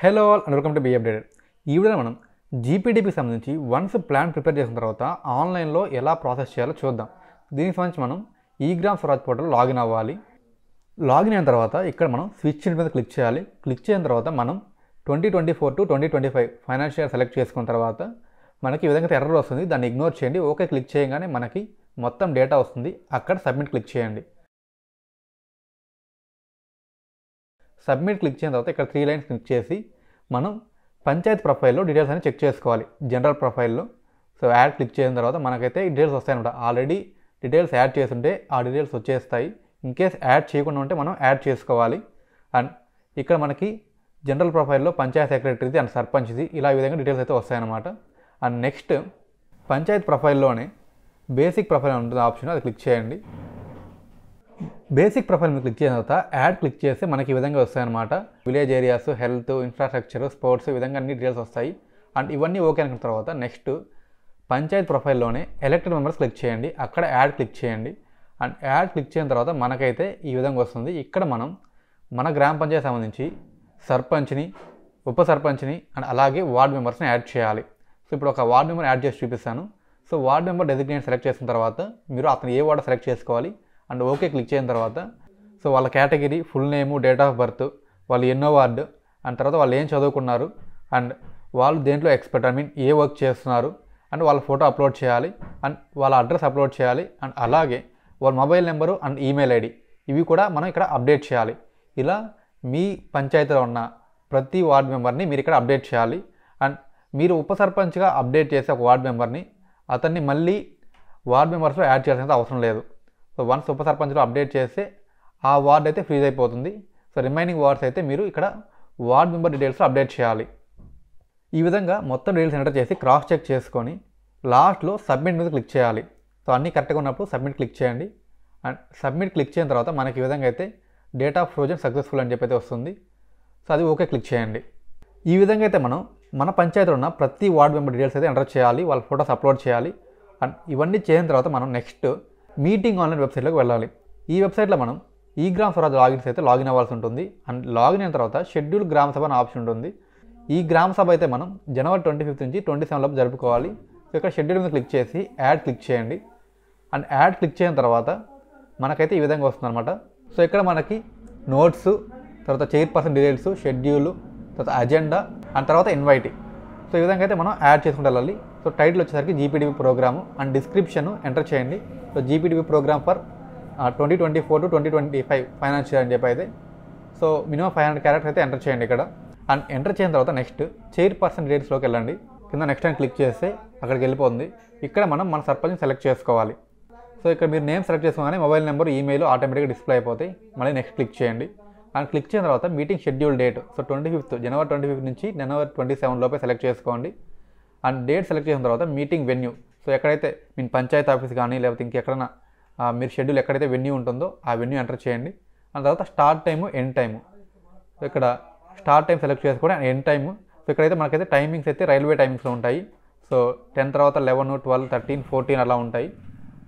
Hello all and welcome to Be Updated. ఈ వీడియోలో మనం జీపీడీపీకి సంబంధించి వన్స్ ప్లాన్ ప్రిపేర్ చేసిన తర్వాత ఆన్లైన్లో ఎలా ప్రాసెస్ చేయాలో చూద్దాం. దీనికి సంబంధించి మనం ఈ గ్రామ్ స్వరాజ్ పోర్టల్ లాగిన్ అవ్వాలి. లాగిన్ అయిన తర్వాత ఇక్కడ మనం స్విచ్ మీద క్లిక్ చేయాలి. క్లిక్ చేసిన తర్వాత మనం 2024 to 2025 ఫైనాన్షియల్ ఇయర్ సెలెక్ట్ చేసుకున్న తర్వాత మనకి ఈ విధంగా ఎర్రర్ వస్తుంది. దాన్ని ఇగ్నోర్ చేయండి. ఓకే క్లిక్ చేయగానే మనకి మొత్తం డేటా వస్తుంది. అక్కడ సబ్మిట్ క్లిక్ చేయండి. సబ్మిట్ క్లిక్ చేసిన తర్వాత ఇక్కడ 3 లైన్స్ క్లిక్ చేసి మనం పంచాయత్ ప్రొఫైల్లో డీటెయిల్స్ అని చెక్ చేసుకోవాలి. జనరల్ ప్రొఫైల్లో సో యాడ్ క్లిక్ చేసిన తర్వాత మనకైతే ఈ డీటెయిల్స్ వస్తాయన్నమాట. ఆల్రెడీ డీటెయిల్స్ యాడ్ చేస్తుంటే ఆ డీటెయిల్స్ వచ్చేస్తాయి. ఇన్కేస్ యాడ్ చేయకుండా ఉంటే మనం యాడ్ చేసుకోవాలి. అండ్ ఇక్కడ మనకి జనరల్ ప్రొఫైల్లో పంచాయత్ సెక్రటరీది అండ్ సర్పంచ్ది ఇలా ఈ విధంగా డీటెయిల్స్ అయితే వస్తాయన్నమాట. అండ్ నెక్స్ట్ పంచాయత్ ప్రొఫైల్లోనే బేసిక్ ప్రొఫైల్ ఉంటుంది ఆప్షన్, అది క్లిక్ చేయండి. బేసిక్ ప్రొఫైల్ మీద క్లిక్ చేసిన తర్వాత యాడ్ క్లిక్ చేస్తే మనకి ఈ విధంగా వస్తాయన్నమాట. Village areas, health, infrastructure, sports ఈ విధంగా అన్ని డీటెయిల్స్ వస్తాయి. అండ్ ఇవన్నీ ఓకే అనుకున్న తర్వాత నెక్స్ట్ పంచాయత్ ప్రొఫైల్లోనే ఎలక్టెడ్ మెంబర్స్ క్లిక్ చేయండి. అక్కడ యాడ్ క్లిక్ చేయండి. అండ్ యాడ్ క్లిక్ చేసిన తర్వాత మనకైతే ఈ విధంగా వస్తుంది. ఇక్కడ మనం మన గ్రామ పంచాయతీ సంబంధించి సర్పంచ్ని, ఉప సర్పంచ్ని అండ్ అలాగే వార్డ్ మెంబర్స్ని యాడ్ చేయాలి. సో ఇప్పుడు ఒక వార్డ్ మెంబర్ యాడ్ చేసి చూపిస్తాను. So ward member designate select చేసిన తర్వాత మీరు అతను ఏ వార్డ్ సెలెక్ట్ చేసుకోవాలి. అండ్ ఓకే క్లిక్ చేసిన తర్వాత సో వాళ్ళ category, full name, date of birth, వాళ్ళు ఎన్నో వార్డు, అండ్ తర్వాత వాళ్ళు ఏం చదువుకున్నారు, అండ్ వాళ్ళు దేంట్లో ఎక్స్పర్ట్, ఏ వర్క్ చేస్తున్నారు, అండ్ వాళ్ళ ఫోటో అప్లోడ్ చేయాలి, అండ్ వాళ్ళ అడ్రస్ అప్లోడ్ చేయాలి, అండ్ అలాగే వాళ్ళ mobile number and email ID ఇవి కూడా మనం ఇక్కడ అప్డేట్ చేయాలి. ఇలా మీ పంచాయతీలో ఉన్న ప్రతి వార్డ్ మెంబర్ని మీరు ఇక్కడ అప్డేట్ చేయాలి. అండ్ మీరు ఉప సర్పంచ్గా అప్డేట్ చేసే ఒక వార్డ్ మెంబర్ని అతన్ని మళ్ళీ వార్డ్ మెంబర్స్లో యాడ్ చేయాల్సిన అవసరం లేదు. సో వన్స్ ఉప సర్పంచ్లో అప్డేట్ చేస్తే ఆ వార్డ్ అయితే ఫ్రీజ్ అయిపోతుంది. సో రిమైనింగ్ వార్డ్స్ అయితే మీరు ఇక్కడ వార్డ్ మెంబర్ డీటెయిల్స్లో అప్డేట్ చేయాలి. ఈ విధంగా మొత్తం డీటెయిల్స్ ఎంటర్ చేసి క్రాస్ చెక్ చేసుకొని లాస్ట్లో సబ్మిట్ మీద క్లిక్ చేయాలి. సో అన్నీ కరెక్ట్గా ఉన్నప్పుడు సబ్మిట్ క్లిక్ చేయండి. అండ్ సబ్మిట్ క్లిక్ చేసిన తర్వాత మనకి ఈ విధంగా అయితే డేటా ఫ్రోజన్ సక్సెస్ఫుల్ అని చెప్పి అయితే వస్తుంది. సో అది ఓకే క్లిక్ చేయండి. ఈ విధంగా అయితే మనం మన పంచాయతీలో ఉన్న ప్రతి వార్డ్ మెంబర్ డీటెయిల్స్ అయితే ఎంటర్ చేయాలి, వాళ్ళ ఫోటోస్ అప్లోడ్ చేయాలి. అండ్ ఇవన్నీ చేసిన తర్వాత మనం నెక్స్ట్ మీటింగ్ ఆన్లైన్ వెబ్సైట్లోకి వెళ్ళాలి. ఈ వెబ్సైట్లో మనం ఈ గ్రామ స్వరాజ్ లాగిన్స్ అయితే లాగిన్ అవ్వాల్సి ఉంటుంది. అండ్ లాగిన్ అయిన తర్వాత షెడ్యూల్ గ్రామ సభ అనే ఆప్షన్ ఉంటుంది. ఈ గ్రామ సభ అయితే మనం జనవరి 25 నుంచి 27 లోపు జరుపుకోవాలి. సో ఇక్కడ షెడ్యూల్ మీద క్లిక్ చేసి యాడ్ క్లిక్ చేయండి. అండ్ యాడ్ క్లిక్ చేసిన తర్వాత మనకైతే ఈ విధంగా వస్తుంది అనమాట. సో ఇక్కడ మనకి నోట్స్, తర్వాత చైర్పర్సన్ డీటెయిల్స్, షెడ్యూల్, తర్వాత అజెండా అండ్ తర్వాత ఇన్వైట్. సో ఈ విధంగా అయితే మనం యాడ్ చేసుకుంటూ వెళ్ళాలి. సో టైటిల్ వచ్చేసరికి GPDP programme and description enter చేయండి. So GPDP programme for 2024 to 2025 financial అని చెప్పి అయితే సో మినిమం 500 క్యారెక్టర్స్ అయితే ఎంటర్ చేయండి ఇక్కడ. అండ్ ఎంటర్ చేసిన తర్వాత నెక్స్ట్ చైర్పర్సన్ డీటెయిల్స్లోకి వెళ్ళండి. కింద నెక్స్ట్ టైం క్లిక్ చేస్తే అక్కడికి వెళ్ళిపోతుంది. ఇక్కడ మనం మన సర్పంచ్ని సెలెక్ట్ చేసుకోవాలి. సో ఇక్కడ మీరు నేమ్ సెలెక్ట్ చేసుకోగానే మొబైల్ నెంబర్, ఈమెయిల్ ఆటోమేటిక్గా డిస్ప్లే అయిపోతాయి. మళ్ళీ నెక్స్ట్ క్లిక్ చేయండి. అండ్ క్లిక్ చేసిన తర్వాత మీటింగ్ షెడ్యూల్ డేట్ సో జనవరి 25 నుంచి జనవరి 27 లోపే సెలెక్ట్ చేసుకోండి. అండ్ డేట్ సెలెక్ట్ చేసిన తర్వాత మీటింగ్ వెన్యూ సో ఎక్కడైతే మీ పంచాయతీ ఆఫీస్ కానీ లేకపోతే ఇంకెక్కడైనా మీరు షెడ్యూల్ ఎక్కడైతే వెన్యూ ఉంటుందో ఆ వెన్యూ ఎంటర్ చేయండి. ఆ తర్వాత start time, end time. So ఇక్కడ స్టార్ట్ టైం సెలెక్ట్ చేసుకోండి అండ్ ఎండ్ టైము. సో ఇక్కడైతే మనకైతే టైమింగ్స్ అయితే రైల్వే టైమింగ్స్లో ఉంటాయి. సో 10 తర్వాత 11, 12, 13, 14 అలా ఉంటాయి.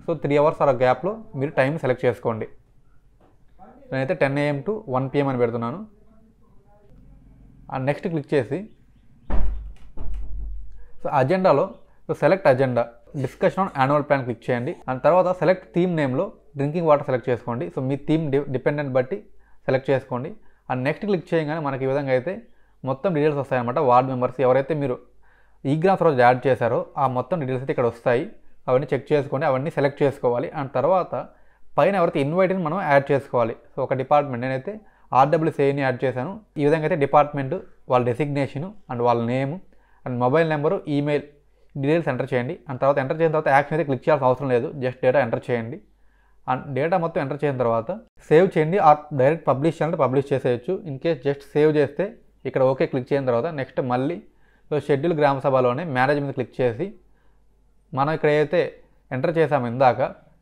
సో 3 అవర్స్ అలా గ్యాప్లో మీరు టైం సెలెక్ట్ చేసుకోండి. నేనైతే 10 AM to 1 PM అని పెడుతున్నాను. అండ్ నెక్స్ట్ క్లిక్ చేసి సో అజెండాలో so select agenda, discussion on annual plan click చేయండి. అండ్ తర్వాత సెలెక్ట్ థీమ్ నేమ్లో డ్రింకింగ్ వాటర్ సెలెక్ట్ చేసుకోండి. సో మీ థీమ్ డిపెండెంట్ బట్టి సెలెక్ట్ చేసుకోండి. అండ్ నెక్స్ట్ క్లిక్ చేయగానే మనకి ఈ విధంగా అయితే మొత్తం డీటెయిల్స్ వస్తాయన్నమాట. వార్డ్ మెంబర్స్ ఎవరైతే మీరు ఈ గ్రామ్ స్వరాజ్ యాడ్ చేశారో ఆ మొత్తం డీటెయిల్స్ అయితే ఇక్కడ వస్తాయి. అవన్నీ చెక్ చేసుకోండి, అవన్నీ సెలెక్ట్ చేసుకోవాలి. అండ్ తర్వాత పైన ఎవరైతే ఇన్వైట్ని మనం యాడ్ చేసుకోవాలి. సో ఒక డిపార్ట్మెంట్, నేనైతే RWCని యాడ్ చేశాను. ఈ విధంగా అయితే డిపార్ట్మెంట్, వాళ్ళ డెసిగ్నేషను అండ్ వాళ్ళ name and mobile number, email details enter చేయండి. అండ్ తర్వాత ఎంటర్ చేసిన తర్వాత యాక్షన్ అయితే క్లిక్ చేయాల్సిన అవసరం లేదు, జస్ట్ డేటా ఎంటర్ చేయండి. అండ్ డేటా మొత్తం ఎంటర్ చేసిన తర్వాత సేవ్ చేయండి. ఆ డైరెక్ట్ పబ్లిష్ చేయాలంటే పబ్లిష్ చేసేయచ్చు. ఇన్ కేస్ జస్ట్ సేవ్ చేస్తే ఇక్కడ ఓకే క్లిక్ చేసిన తర్వాత నెక్స్ట్ మళ్ళీ షెడ్యూల్ గ్రామ సభలోనే మ్యారేజ్ మీద క్లిక్ చేసి మనం ఇక్కడ ఏదైతే ఎంటర్ చేసాము ఇందాక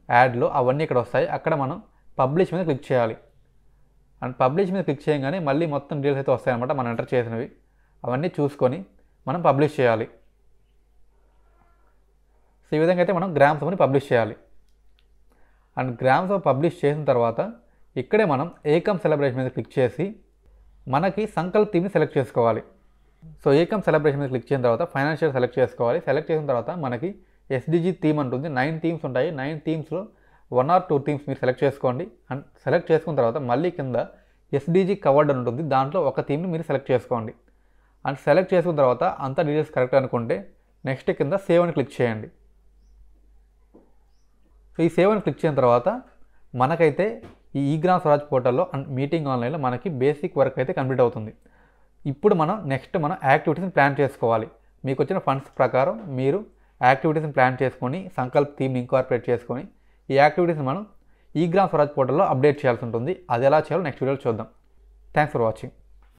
యాడ్లో అవన్నీ ఇక్కడ వస్తాయి. అక్కడ మనం పబ్లిష్ మీద క్లిక్ చేయాలి. అండ్ పబ్లిష్ మీద క్లిక్ చేయగానే మళ్ళీ మొత్తం డీటెయిల్స్ అయితే వస్తాయన్నమాట మనం ఎంటర్ చేసినవి. అవన్నీ చూసుకొని మనం పబ్లిష్ చేయాలి. సో ఈ విధంగా అయితే మనం గ్రామ సభని పబ్లిష్ చేయాలి. అండ్ గ్రామ సభ పబ్లిష్ చేసిన తర్వాత ఇక్కడే మనం ఏకమ్ సెలబ్రేషన్ మీద క్లిక్ చేసి మనకి సంకల్ప్ థీమ్ని సెలెక్ట్ చేసుకోవాలి. సో ఏకమ్ సెలబ్రేషన్ మీద క్లిక్ చేసిన తర్వాత ఫైనాన్షియల్ సెలెక్ట్ చేసుకోవాలి. సెలెక్ట్ చేసిన తర్వాత మనకి ఎస్డిజి థీమ్ ఉంటుంది. 9 థీమ్స్ ఉంటాయి. 9 థీమ్స్లో 1 or 2 థీమ్స్ మీరు సెలెక్ట్ చేసుకోండి. అండ్ సెలెక్ట్ చేసుకున్న తర్వాత మళ్ళీ కింద ఎస్డిజి కవర్డ్ అని ఉంటుంది. దాంట్లో ఒక థీమ్ని మీరు సెలెక్ట్ చేసుకోండి. అండ్ సెలెక్ట్ చేసుకున్న తర్వాత అంతా డీటెయిల్స్ కరెక్ట్ అనుకుంటే నెక్స్ట్ కింద సేవ్ అని క్లిక్ చేయండి. సో ఈ సేవ్ అని క్లిక్ చేసిన తర్వాత మనకైతే ఈ గ్రామ స్వరాజ్ పోర్టల్లో అండ్ మీటింగ్ ఆన్లైన్లో మనకి బేసిక్ వర్క్ అయితే కంప్లీట్ అవుతుంది. ఇప్పుడు మనం నెక్స్ట్ యాక్టివిటీస్ని ప్లాన్ చేసుకోవాలి. మీకు వచ్చిన ఫండ్స్ ప్రకారం మీరు యాక్టివిటీస్ని ప్లాన్ చేసుకొని సంకల్ప్ థీమ్ని ఇంకార్పొరేట్ చేసుకొని ఈ యాక్టివిటీస్ని మనం ఈ గ్రామ స్వరాజ్ పోర్టల్లో అప్డేట్ చేయాల్సి ఉంటుంది. అది ఎలా చేయాలో నెక్స్ట్ వీడియోలో చూద్దాం. Thanks for watching.